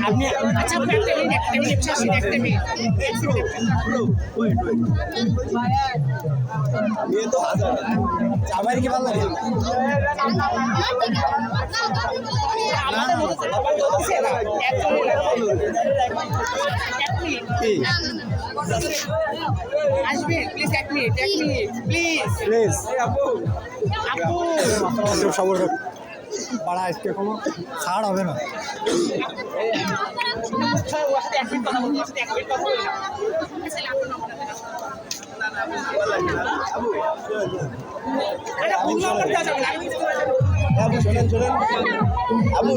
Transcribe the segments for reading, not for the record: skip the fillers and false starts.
আপনি আচ্ছা ये तो हमारे के वाला আসবে প্লিজ এক মিনিট প্লিজ प्लीज আপু সবর बड़ा इसके কোনো ছাড় হবে না আবু শোনেন আবু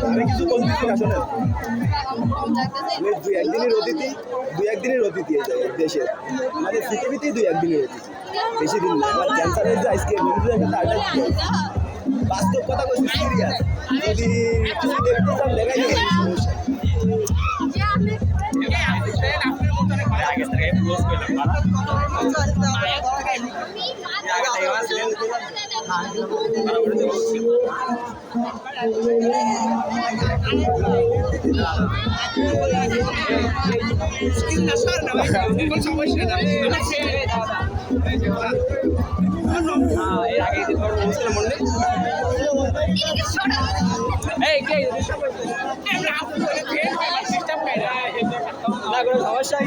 আমি কিছু বলতেছি না শোনেন দুই একদিনের অতিথি দেশের মানে পৃথিবীতেই দুই একদিনের অতিথি বেশি দিন না আমার ক্যান্সারের যে আজকে বাস্তব কথা বলছি সিরিয়াস যদি কিছু দেখতে চান দেখাই সমস্যা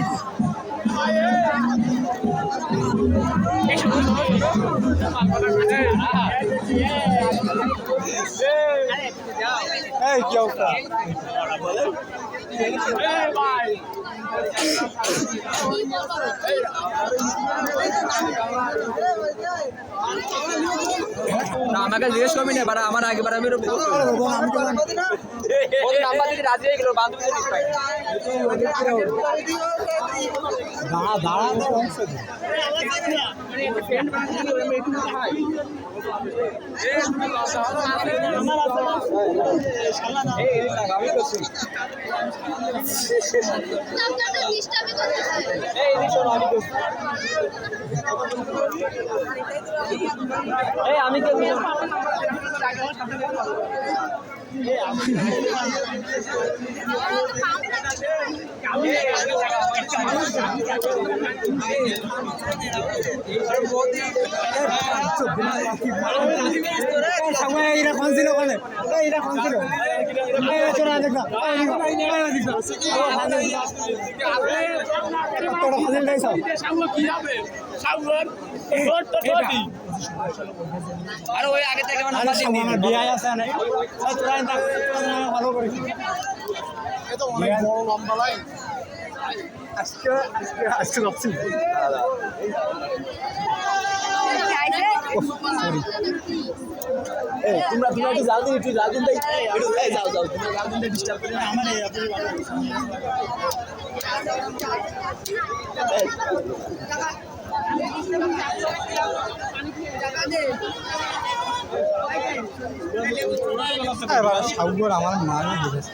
কি অবস্থা আমাকে জিজ্ঞেস করবি না বারা আমার আগে বারা মেরে নাম্বার দিতে রাজি হয়ে গেল বান্ধবী আমি এটা কোন ছিল ওখানে এটা কোন ছিল চোরা দেখ আর ওই আগে থেকে আমার বিয়ে আছে না ভালো করেছি বড় লম্বা লাইন আজকে ভাবছি তোমরা একটু যাও দিন যাও তোমরা যাও দিন ডিস্টার্ব করে না আমার সাউগর আমার মাল বুঝেছে